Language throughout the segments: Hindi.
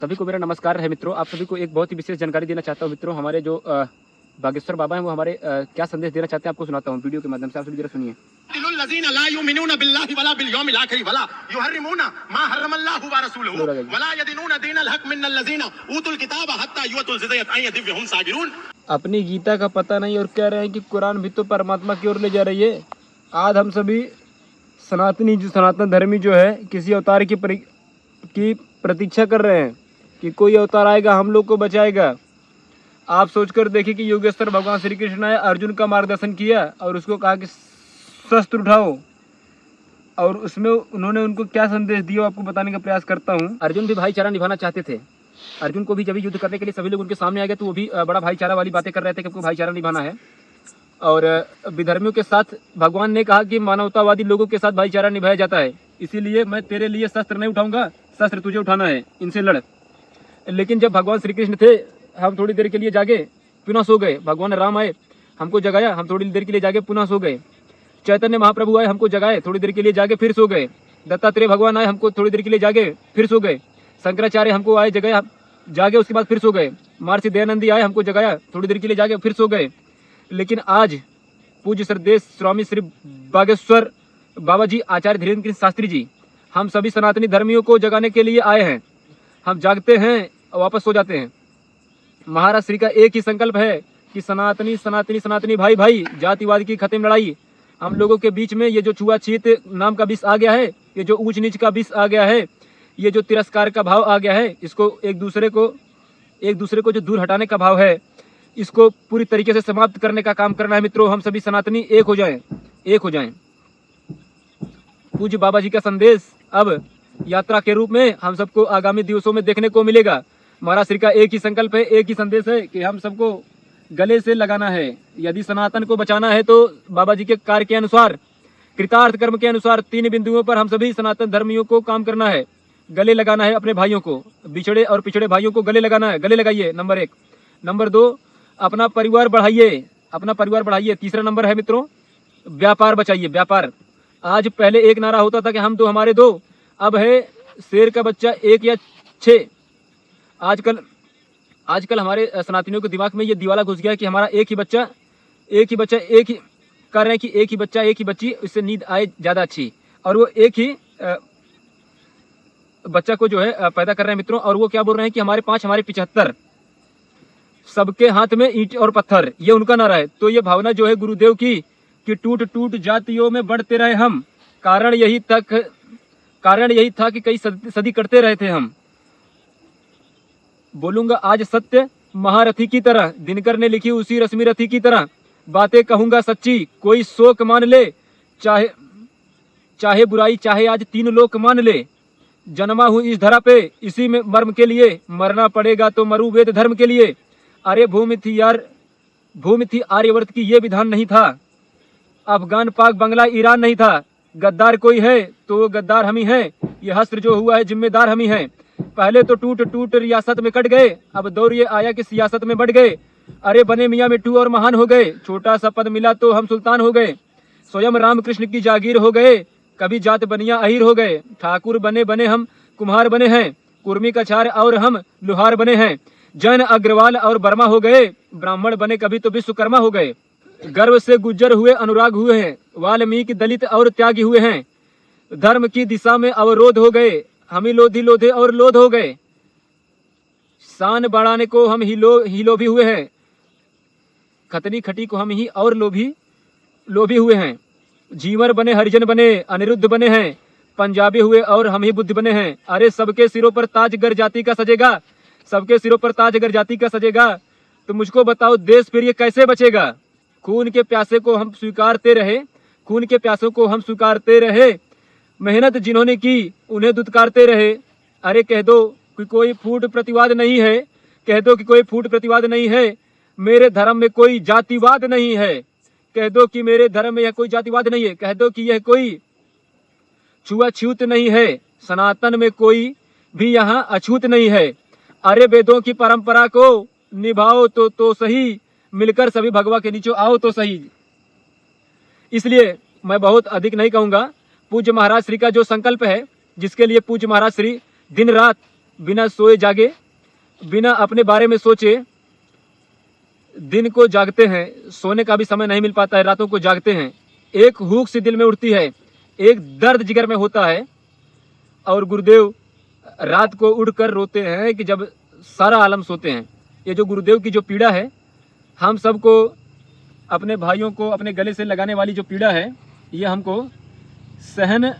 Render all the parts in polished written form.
सभी को मेरा नमस्कार है मित्रों। आप सभी को एक बहुत ही विशेष जानकारी देना चाहता हूँ मित्रों। हमारे जो बागेश्वर बाबा हैं वो हमारे क्या संदेश देना चाहते हैं आपको सुनाता हूँ वीडियो के माध्यम से। आप सभी जरा सुनिए। अपनी गीता का पता नहीं और कह रहे हैं कि कुरान भी तो परमात्मा की ओर ले जा रही है। आज हम सभी सनातन धर्मी जो है किसी अवतार की प्रतीक्षा कर रहे हैं कि कोई अवतार आएगा हम लोग को बचाएगा। आप सोचकर देखिए कि योगेश्वर भगवान श्री कृष्ण ने अर्जुन का मार्गदर्शन किया और उसको कहा कि शस्त्र उठाओ, और उसमें उन्होंने उनको क्या संदेश दिया आपको बताने का प्रयास करता हूँ। अर्जुन भी भाईचारा निभाना चाहते थे। अर्जुन को भी जब युद्ध करने के लिए सभी लोग उनके सामने आ गए तो वो भी बड़ा भाईचारा वाली बातें कर रहे थे कि हमको भाईचारा निभाना है। और विधर्मियों के साथ भगवान ने कहा कि मानवतावादी लोगों के साथ भाईचारा निभाया जाता है, इसीलिए मैं तेरे लिए शस्त्र नहीं उठाऊंगा, शस्त्र तुझे उठाना है, इनसे लड़। लेकिन जब भगवान श्री कृष्ण थे, हम थोड़ी देर के लिए जागे पुनः सो गए। भगवान राम आए, हमको जगाया, हम थोड़ी देर के लिए जागे पुनः सो गए। चैतन्य महाप्रभु आए, हमको जगाए, थोड़ी देर के लिए जागे फिर सो गए। दत्तात्रेय भगवान आए, हमको थोड़ी देर के लिए जागे फिर सो गए। शंकराचार्य हमको आए, जगाया, जागे, उसके बाद फिर सो गए। महर्षि दयानंदी आए, हमको जगाया, थोड़ी देर के लिए जागे फिर सो गए। लेकिन आज पूज्य श्रद्धेय स्वामी श्री बागेश्वर बाबा जी आचार्य धीरेन्द्र कृष्ण शास्त्री जी हम सभी सनातनी धर्मियों को जगाने के लिए आए हैं। हम जागते हैं और वापस सो जाते हैं। महाराज श्री का एक ही संकल्प है कि सनातनी सनातनी सनातनी भाई भाई, जातिवाद की खत्म लड़ाई। हम लोगों के बीच में ये जो छुआछूत नाम का विष आ गया है, ये जो ऊंच नीच का विष आ गया है, ये जो तिरस्कार का भाव आ गया है, इसको एक दूसरे को जो दूर हटाने का भाव है, इसको पूरी तरीके से समाप्त करने का काम करना है मित्रों। हम सभी सनातनी एक हो जाएं। पूज्य बाबा जी का संदेश अब यात्रा के रूप में हम सबको आगामी दिवसों में देखने को मिलेगा। महाराज श्री का एक ही संकल्प है, एक ही संदेश है कि हम सबको गले से लगाना है। यदि सनातन को बचाना है तो बाबा जी के कार्य के अनुसार, कृतार्थ कर्म के अनुसार 3 बिंदुओं पर हम सभी सनातन धर्मियों को काम करना है। गले लगाना है अपने भाइयों को, बिछड़े और पिछड़े भाइयों को गले लगाना है। गले लगाइए, नंबर 1। नंबर 2, अपना परिवार बढ़ाइए। तीसरा नंबर है मित्रों, व्यापार बचाइए, व्यापार। आज पहले एक नारा होता था कि हम 2 हमारे 2, अब है शेर का बच्चा 1 या 6। आजकल हमारे सनातनियों के दिमाग में ये दिवाला घुस गया कि हमारा एक ही बच्चा कर रहे हैं कि एक ही बच्चा एक ही बच्ची, इससे नींद आए ज़्यादा अच्छी, और वो एक ही बच्चा को जो है पैदा कर रहे हैं मित्रों। और वो क्या बोल रहे हैं कि हमारे 5 हमारे 75, सबके हाथ में ईंट और पत्थर, ये उनका नारा है। तो ये भावना जो है गुरुदेव की कि टूट टूट जातियों में बढ़ते रहे हम, कारण यही था कि कई सदी करते रहे थे हम। बोलूंगा आज सत्य महारथी की तरह, दिनकर ने लिखी उसी रश्मि रथी की तरह, बातें कहूंगा सच्ची, कोई शोक मान ले, चाहे बुराई चाहे आज 3 लोक मान ले। जन्मा हूं इस धरा पे इसी में मर्म के लिए, मरना पड़ेगा तो मरू वेद धर्म के लिए। अरे भूमि थी आर्यवर्त की ये विधान नहीं था, अफगान पाक बंगला ईरान नहीं था। गद्दार कोई है तो वो गद्दार हम ही हैं, ये हस्र जो हुआ है जिम्मेदार हम ही हैं। पहले तो टूट टूट रियासत में कट गए, अब दौर ये आया कि सियासत में बढ़ गए। अरे बने मियाँ मिट्टू और महान हो गए, छोटा सा पद मिला तो हम सुल्तान हो गए। स्वयं रामकृष्ण की जागीर हो गए, कभी जात बनिया अहीर हो गए। ठाकुर बने हम कुम्हार बने हैं, कुर्मी कछार और हम लुहार बने हैं। जैन अग्रवाल और वर्मा हो गए, ब्राह्मण बने कभी तो विश्वकर्मा हो गए। गर्व से गुज्जर हुए अनुराग हुए हैं, वाल्मीकि दलित और त्यागी हुए हैं। धर्म की दिशा में अवरोध हो गए, हम ही लोधे और लोध हो गए। शान बढ़ाने को हम ही लोभी हुए हैं, खतनी खटी को हम ही और लोभी हुए हैं। जीवर बने हरिजन बने, अनिरुद्ध बने हैं, पंजाबी हुए और हम ही बुद्ध बने हैं। अरे सबके सिरों पर ताज गर जाति का सजेगा, सबके सिरों पर ताज अगर जाति का सजेगा, तो मुझको बताओ देश फिर ये कैसे बचेगा। खून के प्यासे को हम स्वीकारते रहे, मेहनत जिन्होंने की उन्हें दुत्कारते रहे। अरे कह दो कि कोई फूट प्रतिवाद नहीं है, मेरे धर्म में कोई जातिवाद नहीं है। कह दो कि मेरे धर्म में यह कोई जातिवाद नहीं है, कह दो कि यह कोई छुआछूत नहीं है, सनातन में कोई भी यहाँ अछूत नहीं है। अरे वेदों की परंपरा को निभाओ तो सही, मिलकर सभी भगवा के नीचे आओ तो सही। इसलिए मैं बहुत अधिक नहीं कहूँगा। पूज्य महाराज श्री का जो संकल्प है, जिसके लिए पूज्य महाराज श्री दिन रात बिना सोए जागे, बिना अपने बारे में सोचे दिन को जागते हैं, सोने का भी समय नहीं मिल पाता है, रातों को जागते हैं। एक हुक सी दिल में उठती है, एक दर्द जिगर में होता है, और गुरुदेव रात को उठकर रोते हैं कि जब सारा आलम सोते हैं। ये जो गुरुदेव की जो पीड़ा है, हम सबको, अपने भाइयों को अपने गले से लगाने वाली जो पीड़ा है, ये हमको सहन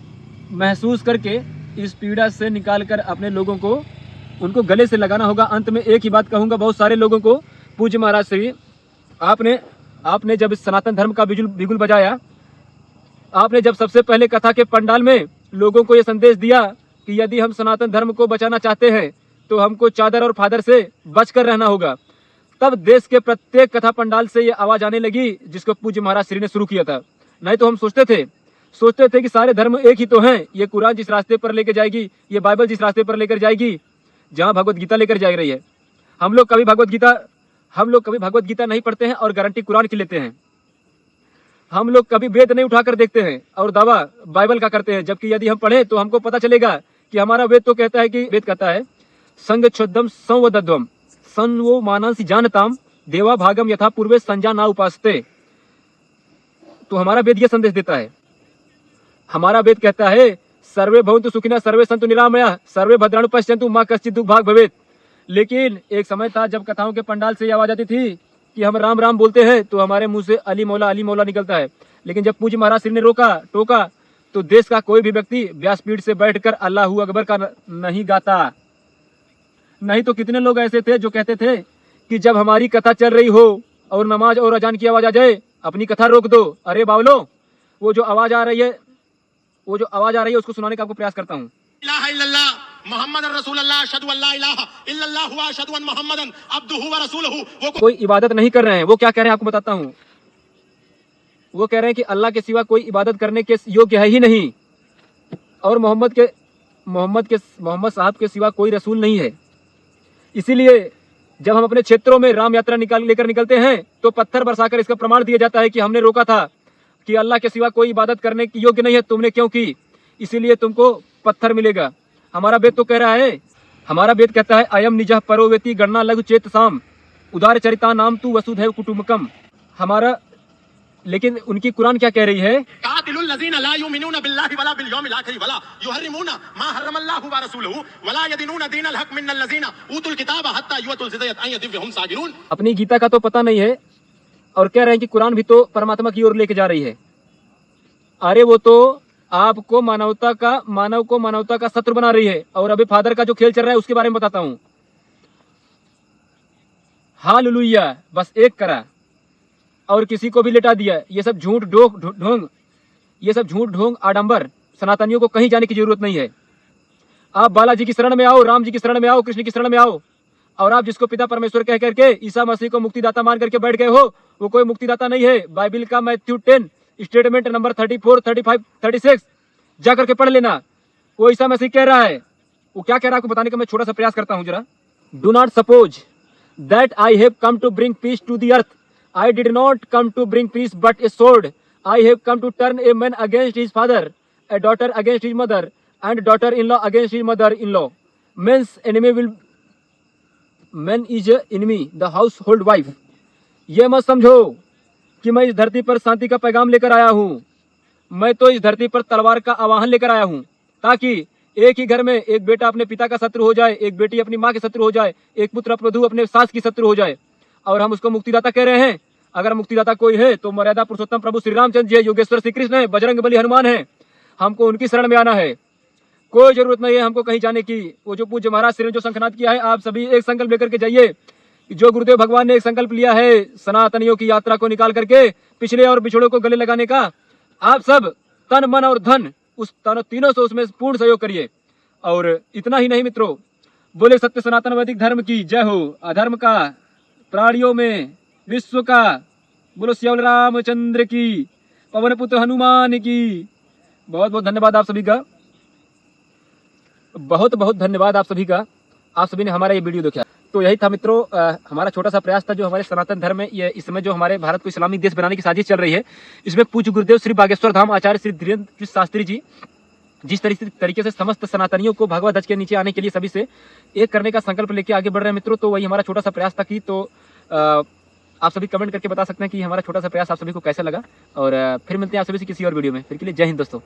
महसूस करके इस पीड़ा से निकाल कर अपने लोगों को, उनको गले से लगाना होगा। अंत में एक ही बात कहूँगा बहुत सारे लोगों को, पूज्य महाराज श्री, आपने जब इस सनातन धर्म का बिगुल बजाया, आपने जब सबसे पहले कथा के पंडाल में लोगों को ये संदेश दिया कि यदि हम सनातन धर्म को बचाना चाहते हैं तो हमको चादर और फादर से बचकर रहना होगा, तब देश के प्रत्येक कथा पंडाल से ये आवाज आने लगी जिसको पूज्य महाराज श्री ने शुरू किया था। नहीं तो हम सोचते थे कि सारे धर्म एक ही तो हैं, ये कुरान जिस रास्ते पर लेकर जाएगी, ये बाइबल जिस रास्ते पर लेकर जाएगी, जहाँ भगवत गीता लेकर जा रही है। हम लोग कभी भगवत गीता नहीं पढ़ते हैं और गारंटी कुरान की लेते हैं। हम लोग कभी वेद नहीं उठाकर देखते हैं और दावा बाइबल का करते हैं, जबकि यदि हम पढ़े तो हमको पता चलेगा कि हमारा वेद तो कहता है कि वेद कहता है संग छोद्दम संवदध्वम संवो मानसी जानताम देवा भागम यथा पूर्वे संजा ना उपासते। तो हमारा वेद ये संदेश देता है, हमारा वेद कहता है सर्वे भवन्तु सुखिनः सर्वे सन्तु निरामयाः सर्वे भद्राणि पश्यन्तु मा कश्चित् दुःख भाग भवेत्। लेकिन एक समय था जब कथाओं के पंडाल से ये आवाज आती थी कि हम राम राम बोलते हैं तो हमारे मुंह से अली मौला निकलता है। लेकिन जब पूज्य महाराज श्री ने टोका तो देश का कोई भी व्यक्ति व्यासपीठ से बैठकर अल्लाहू अकबर का नहीं गाता। नहीं तो कितने लोग ऐसे थे जो कहते थे कि जब हमारी कथा चल रही हो और नमाज और अजान की आवाज आ जाए, अपनी कथा रोक दो। अरे बावलो, वो जो आवाज आ रही है उसको सुनाने का आपको प्रयास करता हूँ। कोई इबादत नहीं कर रहे हैं, वो क्या कह रहे हैं आपको बताता हूँ। वो कह रहे हैं कि अल्लाह के सिवा कोई इबादत करने के योग्य है ही नहीं, और मोहम्मद साहब के सिवा कोई रसूल नहीं है। इसीलिए जब हम अपने क्षेत्रों में राम यात्रा लेकर निकलते हैं तो पत्थर बरसाकर इसका प्रमाण दिया जाता है कि हमने रोका था कि अल्लाह के सिवा कोई इबादत करने की योग्य नहीं है, तुमने क्यों की, इसीलिए तुमको पत्थर मिलेगा। हमारा वेद तो कह रहा है, हमारा वेद कहता है अयम निजः परोवेति गणना लघु चेत साम उदार चरिता नाम तू वसुधैव कुटुम्बकम। हमारा, लेकिन उनकी कुरान क्या कह रही है, अपनी गीता का तो पता नहीं है और कह रहे हैं कि कुरान भी तो परमात्मा की ओर लेके जा रही है। अरे वो तो आपको मानवता का शत्रु बना रही है। और अभी फादर का जो खेल चल रहा है उसके बारे में बताता हूँ। हालेलुया बस एक करा और किसी को भी लेटा दिया। ये सब झूठ ढोंग आडंबर, सनातनियों को कहीं जाने की जरूरत नहीं है। आप बालाजी की शरण में आओ, राम जी की शरण में आओ, कृष्ण की शरण में आओ, और आप जिसको पिता परमेश्वर कह करके ईसा मसीह को मुक्तिदाता मान करके बैठ गए हो, वो कोई मुक्तिदाता नहीं है। बाइबल का मैथ्यू 10 स्टेटमेंट नंबर 34, 35, 36 जा करके पढ़ लेना। वो ईसा मसीह कह रहा है, वो क्या कह रहा है आपको बताने का मैं छोटा सा प्रयास करता हूँ जरा। Do not suppose that I have come to bring peace to the earth. I did not come to bring peace but a sword. I have come to turn a man against his father, a daughter against his mother, and daughter-in-law against his mother-in-law. Man is a enemy, the household wife. ये मत समझो कि मैं इस धरती पर शांति का पैगाम लेकर आया हूँ। मैं तो इस धरती पर तलवार का आवाहन लेकर आया हूँ, ताकि एक ही घर में एक बेटा अपने पिता का शत्रु हो जाए, एक बेटी अपनी माँ के शत्रु हो जाए, एक पुत्र अपने अपने सास की शत्रु हो जाए, और हम उसको मुक्तिदाता कह रहे हैं। अगर मुक्तिदाता कोई है तो मर्यादा पुरुषोत्तम प्रभु श्री रामचंद्र जी है, योगेश्वर श्री कृष्ण है, बजरंग बली हनुमान है। हमको उनकी शरण में आना है, कोई जरूरत नहीं है हमको कहीं जाने की। वो जो पूज्य महाराज श्री ने जो संकनाद किया है, आप सभी एक संकल्प लेकर के जाइए। जो गुरुदेव भगवान ने एक संकल्प लिया है सनातनियों की यात्रा को निकाल करके पिछले और बिछड़ों को गले लगाने का, आप सब तन मन और धन उस तीनों से उसमें पूर्ण सहयोग करिए। और इतना ही नहीं मित्रों, बोले सत्य सनातन वैदिक धर्म की जय हो, अधर्म का, प्राणियों में, विश्व का, बोलो श्याम रामचंद्र की, पवन पुत्र हनुमान की। बहुत बहुत धन्यवाद आप सभी का, बहुत बहुत धन्यवाद आप सभी का। आप सभी ने हमारा ये वीडियो देखा। तो यही था मित्रों हमारा छोटा सा प्रयास था जो हमारे सनातन धर्म में ये इस समय जो हमारे भारत को इस्लामिक देश बनाने की साजिश चल रही है, इसमें पूज्य गुरुदेव श्री बागेश्वर धाम आचार्य श्री धीरेन्द्र शास्त्री जी जिस तरीके से समस्त सनातनियों को भगवा ध्वज के नीचे आने के लिए सभी से एक करने का संकल्प लेके आगे बढ़ रहे हैं मित्रों। तो वही हमारा छोटा सा प्रयास था कि तो आप सभी कमेंट करके बता सकते हैं कि हमारा छोटा सा प्रयास आप सभी को कैसा लगा। और फिर मिलते हैं आप सभी से किसी और वीडियो में। फिर के लिए जय हिंद दोस्तों।